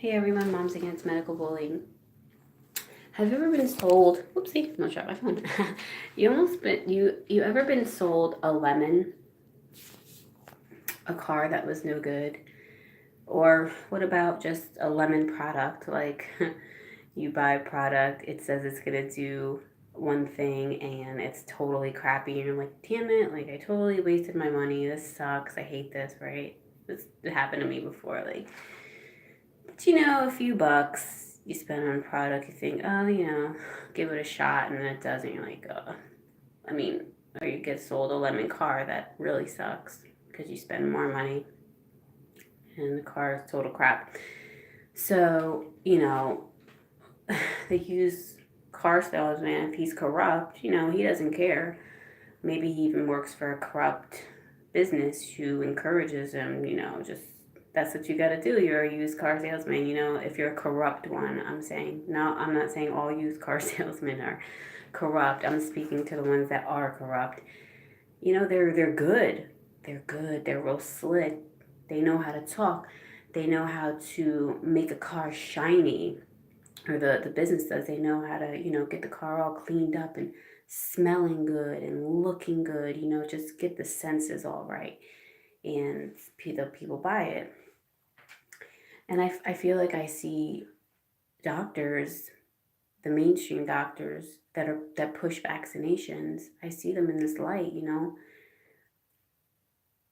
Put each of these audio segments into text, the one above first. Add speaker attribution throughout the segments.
Speaker 1: Hey everyone, Moms Against Medical Bullying. Have you ever been sold? Oopsie, I'm not sure my phone. You ever been sold a lemon, a car that was no good, or what about just a lemon product? Like you buy a product, it says it's gonna do one thing, and it's totally crappy, and you're like, damn it! Like I totally wasted my money. This sucks. I hate this. Right? This happened to me before. Like, but a few bucks you spend on a product, you think, oh, give it a shot, and then it doesn't. You're like, I mean, or you get sold a lemon car that really sucks because you spend more money and the car is total crap. So, the used car salesman, if he's corrupt, he doesn't care. Maybe he even works for a corrupt business who encourages him, just that's what you got to do. You're a used car salesman, if you're a corrupt one, I'm saying. No, I'm not saying all used car salesmen are corrupt. I'm speaking to the ones that are corrupt. They're good. They're good. They're real slick. They know how to talk. They know how to make a car shiny, or the business does. They know how to get the car all cleaned up and smelling good and looking good, just get the senses all right, and people buy it. And I feel like I see doctors, the mainstream doctors that push vaccinations, I see them in this light.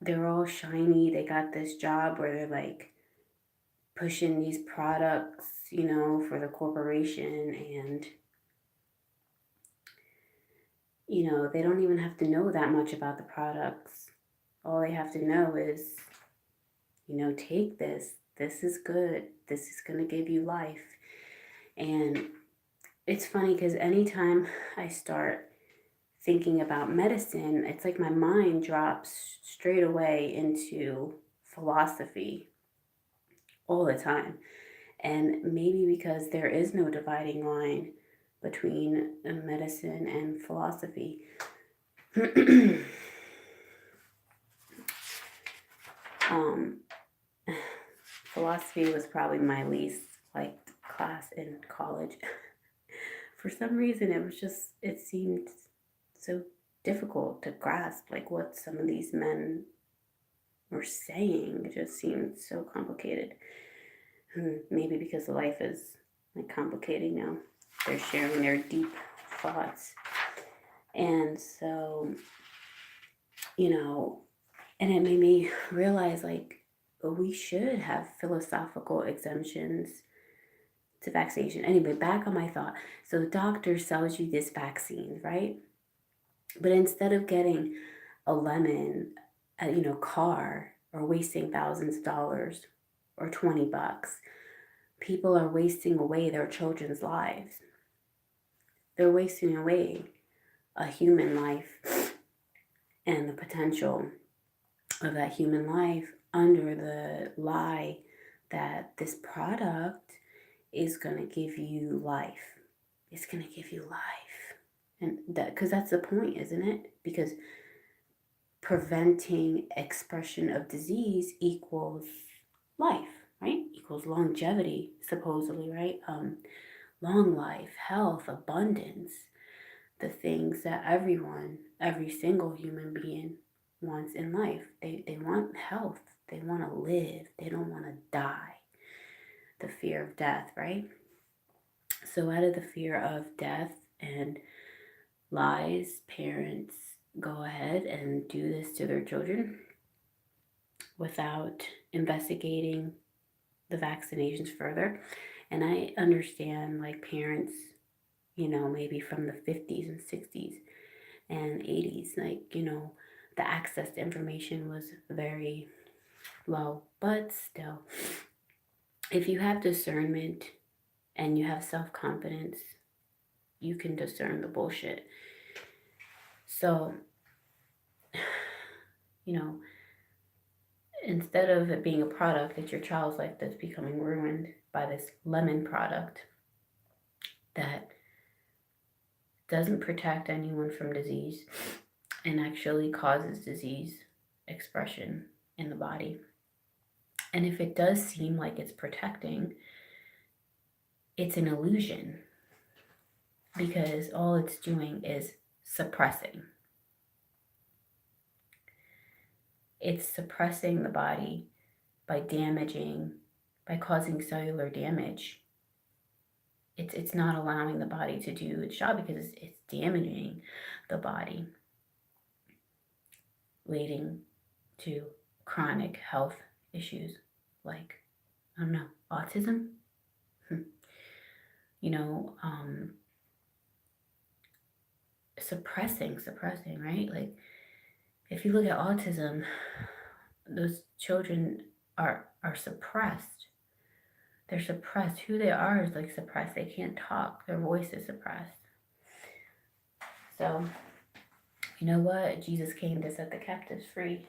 Speaker 1: They're all shiny. They got this job where they're like pushing these products, for the corporation, and they don't even have to know that much about the products. All they have to know is, take this. This is good. This is going to give you life. And it's funny because anytime I start thinking about medicine, it's like my mind drops straight away into philosophy all the time. And maybe because there is no dividing line between medicine and philosophy. um, Philosophy was probably my least liked class in college. For some reason, it seemed so difficult to grasp, like what some of these men were saying. It just seemed so complicated. Maybe because life is like complicated now. They're sharing their deep thoughts. And so, and it made me realize like we should have philosophical exemptions to vaccination. Anyway, back on my thought. So the doctor sells you this vaccine, right? But instead of getting a lemon, car, or wasting thousands of dollars or $20, people are wasting away their children's lives. They're wasting away a human life and the potential of that human life under the lie that this product is going to give you life. It's going to give you life. And because that's the point, isn't it? Because preventing expression of disease equals life, right? Equals longevity, supposedly, right? Long life, health, abundance, the things that every single human being wants in life. They want health. They want to live. They don't want to die. The fear of death, right? So out of the fear of death and lies, parents go ahead and do this to their children without investigating the vaccinations further. And I understand like parents, maybe from the 50s and 60s and 80s, like, the access to information was very low. But still, if you have discernment and you have self-confidence, you can discern the bullshit. So, instead of it being a product, it's your child's life that's becoming ruined by this lemon product that doesn't protect anyone from disease and actually causes disease expression in the body. And if it does seem like it's protecting, it's an illusion because all it's doing is suppressing. It's suppressing the body by causing cellular damage. It's not allowing the body to do its job because it's damaging the body, leading to chronic health issues like, I don't know, autism. You know, suppressing, right? Like, if you look at autism, those children are suppressed. They're suppressed. Who they are is like suppressed. They can't talk. Their voice is suppressed. So, you know what? Jesus came to set the captives free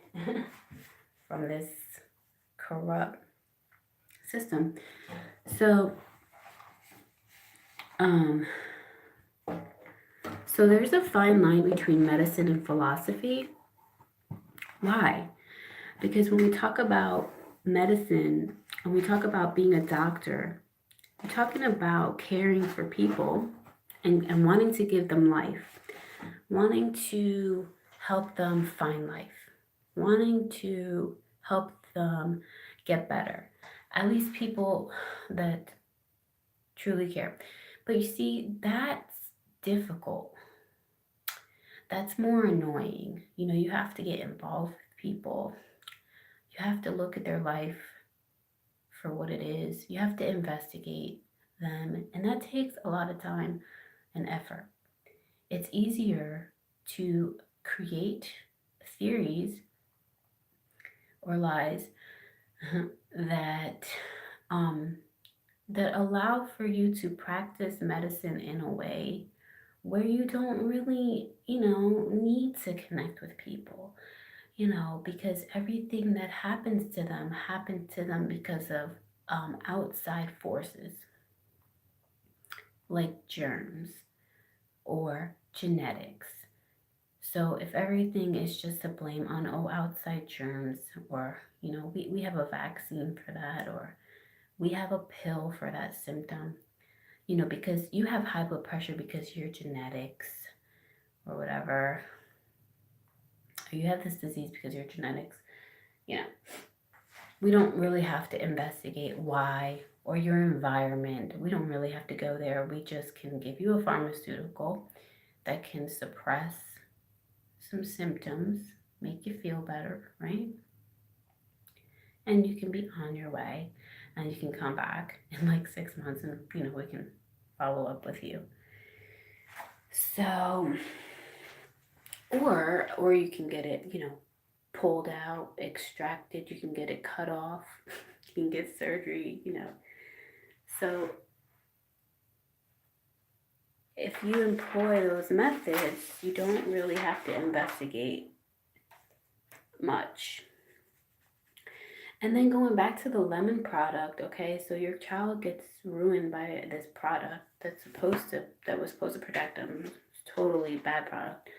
Speaker 1: from this corrupt system. So, so there's a fine line between medicine and philosophy. Why? Because when we talk about medicine and we talk about being a doctor, we're talking about caring for people and wanting to give them life, wanting to help them find life, wanting to help them get better. At least people that truly care. But you see, that's difficult. That's more annoying. You know, you have to get involved with people. You have to look at their life for what it is. You have to investigate them, and that takes a lot of time and effort. It's easier to create theories or lies that that allow for you to practice medicine in a way where you don't really, need to connect with people, because everything that happens to them because of outside forces like germs or genetics. So if everything is just to blame on, outside germs, or, we have a vaccine for that, or we have a pill for that symptom, because you have high blood pressure because your genetics or whatever, or you have this disease because your genetics, you know, we don't really have to investigate why, or your environment. We don't really have to go there. We just can give you a pharmaceutical that can suppress some symptoms, make you feel better, right? And you can be on your way, and you can come back in like 6 months, and we can follow up with you. So, or you can get it, pulled out, extracted. You can get it cut off. You can get surgery. So if you employ those methods, you don't really have to investigate much. And then going back to the lemon product, okay, so your child gets ruined by this product that was supposed to protect them. It's totally bad product.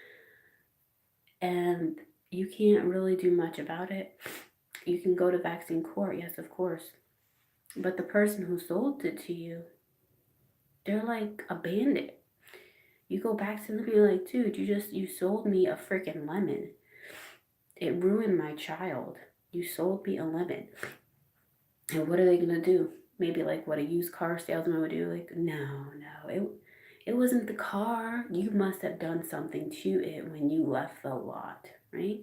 Speaker 1: And you can't really do much about it. You can go to vaccine court, yes, of course. But the person who sold it to you, they're like a bandit. You go back to them and you're like, dude, you sold me a freaking lemon. It ruined my child. You sold me a lemon. And what are they gonna do? Maybe like what a used car salesman would do. Like, no, it wasn't the car. You must have done something to it when you left the lot, right?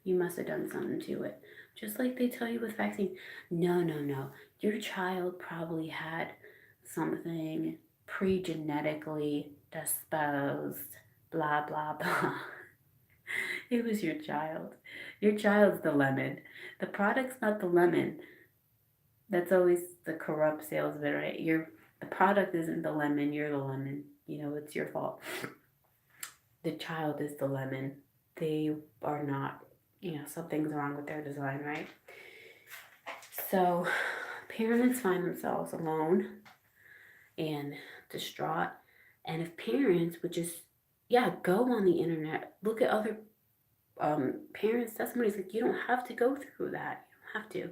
Speaker 1: You must have done something to it. Just like they tell you with vaccine. No. Your child probably had something pre-genetically disposed. Blah, blah, blah. It was your child. Your child's the lemon. The product's not the lemon. That's always the corrupt salesman, right? The product isn't the lemon, you're the lemon. It's your fault. The child is the lemon. They are not, something's wrong with their design, right? So parents find themselves alone and distraught. And if parents would just, go on the internet, look at other parents' testimonies, like, you don't have to go through that. You don't have to.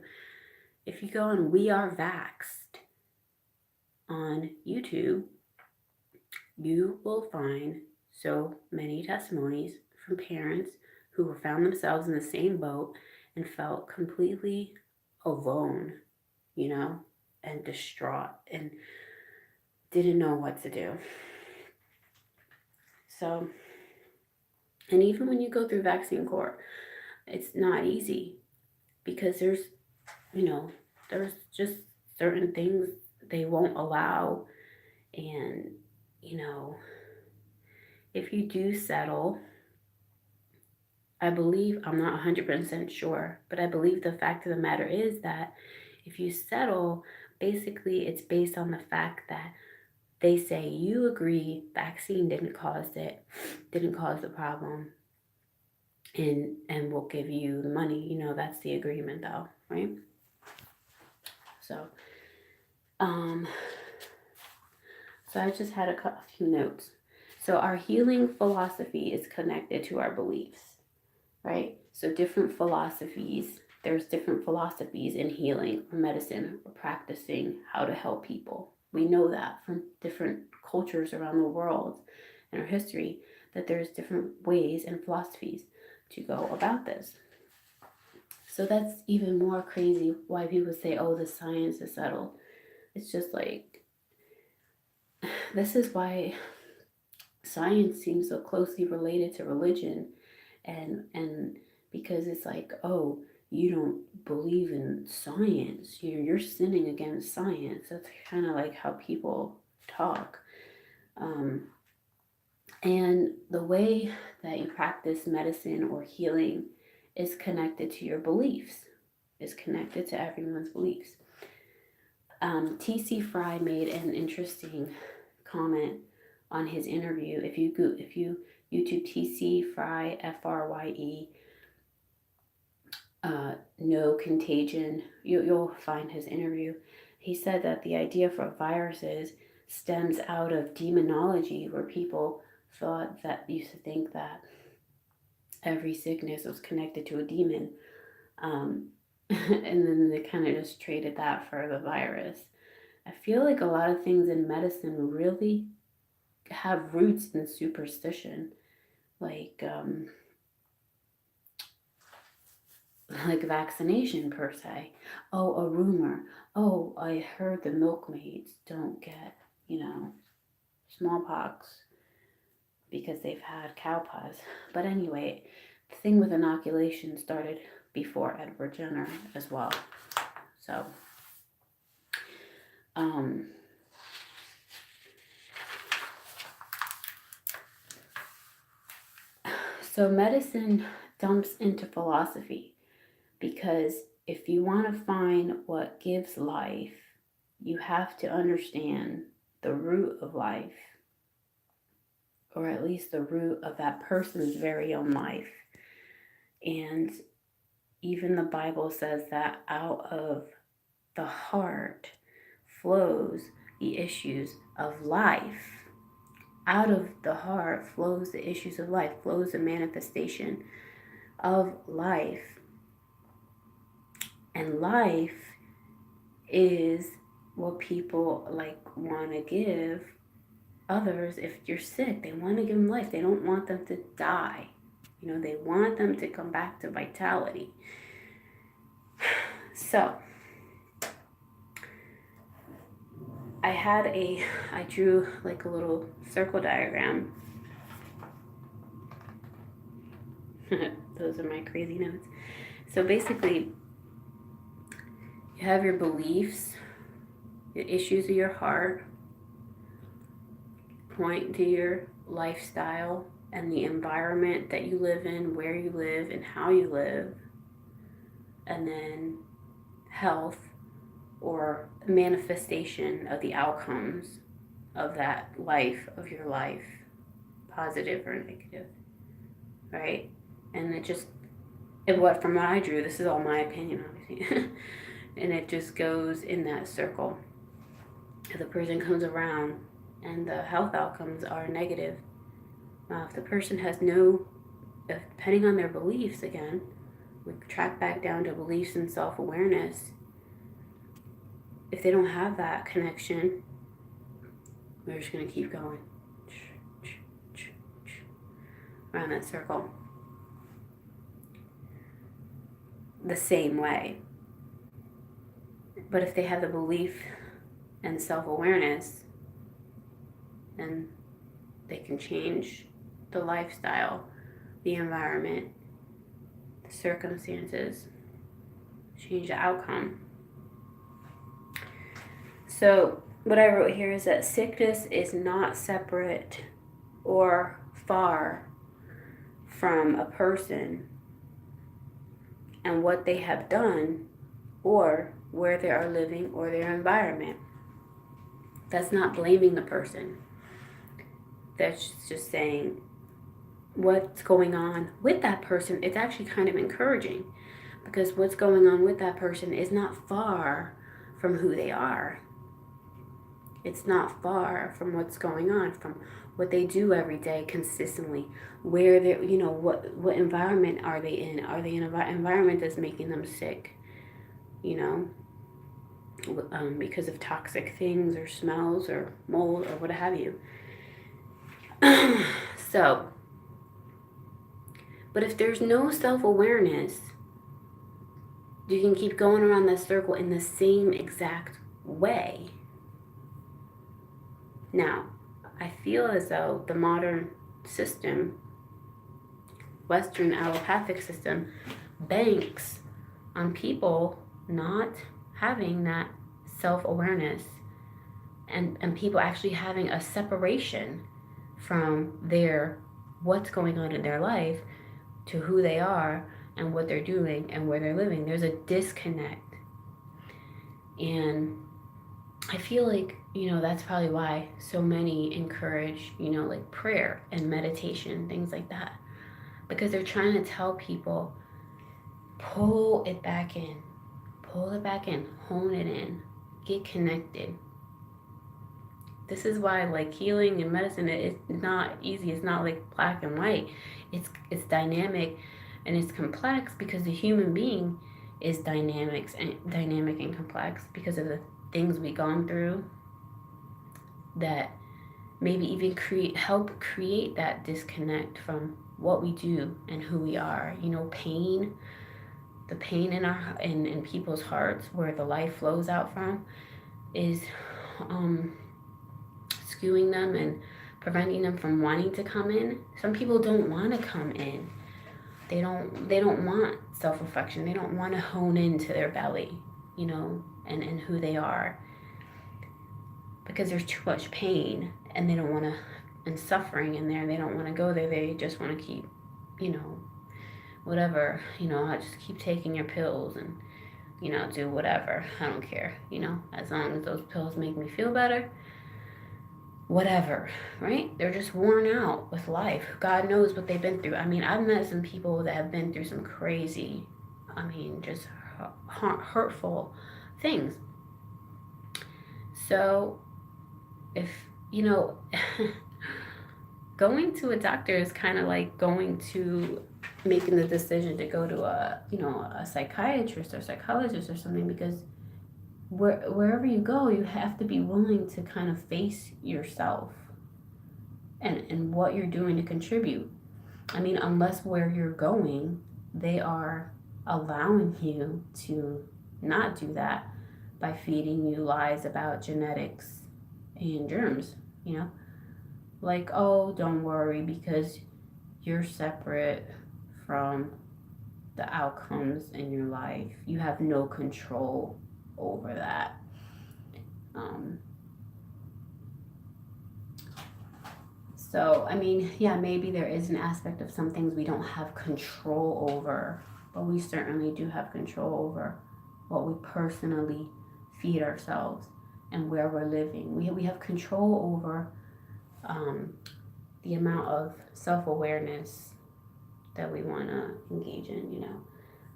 Speaker 1: If you go on We Are Vaxxed on YouTube, you will find so many testimonies from parents who found themselves in the same boat and felt completely alone, you know, and distraught and didn't know what to do. So, and even when you go through vaccine court, it's not easy because you know, there's just certain things they won't allow. And, you know, if you do settle, I believe, I'm not 100% sure, but I believe the fact of the matter is that if you settle, basically it's based on the fact that they say you agree vaccine didn't cause the problem, and we'll give you the money. You know, that's the agreement though, right? So, um, so I just had a few notes. So our healing philosophy is connected to our beliefs, right? So there's different philosophies in healing or medicine or practicing how to help people. We know that from different cultures around the world in our history, that there's different ways and philosophies to go about this. So that's even more crazy why people say, oh, the science is settled. It's just like, this is why science seems so closely related to religion, and because it's like, oh, you don't believe in science, you're sinning against science. That's kind of like how people talk. And the way that you practice medicine or healing is connected to your beliefs, is connected to everyone's beliefs. T.C. Fry made an interesting comment on his interview. If you YouTube T.C. Fry, Frye, no contagion, you'll find his interview. He said that the idea for viruses stems out of demonology, where people used to think that every sickness was connected to a demon. And then they kind of just traded that for the virus. I feel like a lot of things in medicine really have roots in superstition, like vaccination per se. Oh, a rumor. Oh, I heard the milkmaids don't get, smallpox because they've had cowpox. But anyway, the thing with inoculation started before Edward Jenner as well. So, so medicine dumps into philosophy, because if you want to find what gives life, you have to understand the root of life, or at least the root of that person's very own life. And even the Bible says that out of the heart flows the issues of life. Out of the heart flows the issues of life, flows the manifestation of life. And life is what people want to give others. If you're sick, they want to give them life. They don't want them to die. They want them to come back to vitality. So I drew a little circle diagram. Those are my crazy notes. So basically, you have your beliefs, the issues of your heart, point to your lifestyle and the environment that you live in, where you live and how you live, and then health, or manifestation of the outcomes of that life, of your life, positive or negative, right? And from what I drew, this is all my opinion, obviously, and it just goes in that circle. If the person comes around and the health outcomes are negative, if the person has depending on their beliefs, again, we track back down to beliefs and self-awareness. If they don't have that connection, We're just going to keep going around that circle the same way. But if they have the belief and self-awareness, then they can change the lifestyle, the environment, the circumstances, change the outcome. So what I wrote here is that sickness is not separate or far from a person and what they have done or where they are living or their environment. That's not blaming the person. That's just saying what's going on with that person. It's actually kind of encouraging, because what's going on with that person is not far from who they are. It's not far from what's going on, from what they do every day consistently, where they're, what environment are they in? Are they in an environment that's making them sick, because of toxic things or smells or mold or what have you. So, but if there's no self-awareness, you can keep going around that circle in the same exact way. Now, I feel as though the modern system, Western allopathic system, banks on people not having that self-awareness and people actually having a separation from their what's going on in their life to who they are and what they're doing and where they're living. There's a disconnect. And I feel like, that's probably why so many encourage, like prayer and meditation, things like that. Because they're trying to tell people, pull it back in, hone it in, get connected. This is why, like, healing and medicine, it's not easy. It's not like black and white. It's dynamic and it's complex, because the human being is dynamic and complex because of the things we've gone through that maybe even help create that disconnect from what we do and who we are. Pain, the pain in people's hearts, where the life flows out from, is skewing them and preventing them from wanting to come in. Some people don't want to come in. They don't want self-reflection. They don't want to hone into their belly, and who they are, because there's too much pain and they don't want to, and suffering in there. They don't want to go there. They just want to keep, whatever, I just keep taking your pills and, do whatever. I don't care, as long as those pills make me feel better, whatever, right? They're just worn out with life. God knows what they've been through. I mean, I've met some people that have been through some crazy, just hurtful things. So if, going to a doctor is kind of like making the decision to go to a psychiatrist or psychologist or something, because wherever you go, you have to be willing to kind of face yourself and what you're doing to contribute. Unless where you're going, they are allowing you to not do that by feeding you lies about genetics and germs, like, oh, don't worry, because you're separate from the outcomes in your life. You have no control over that. So, maybe there is an aspect of some things we don't have control over, but we certainly do have control over what we personally feed ourselves and where we're living. We have control over the amount of self-awareness that we want to engage in,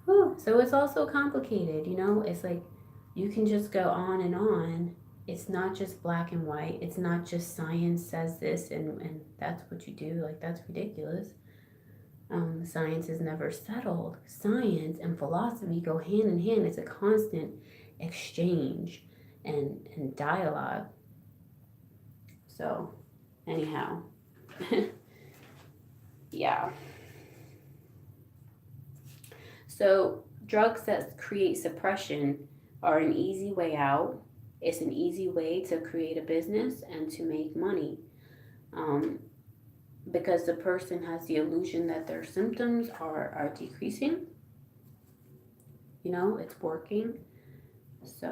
Speaker 1: So it's also complicated, It's like you can just go on and on. It's not just black and white. It's not just science says this and that's what you do. Like, that's ridiculous. Science is never settled. Science and philosophy go hand in hand. It's a constant exchange and dialogue. So, anyhow, yeah. So, drugs that create suppression are an easy way out. It's an easy way to create a business and to make money. Um, because the person has the illusion that their symptoms are decreasing, it's working. So,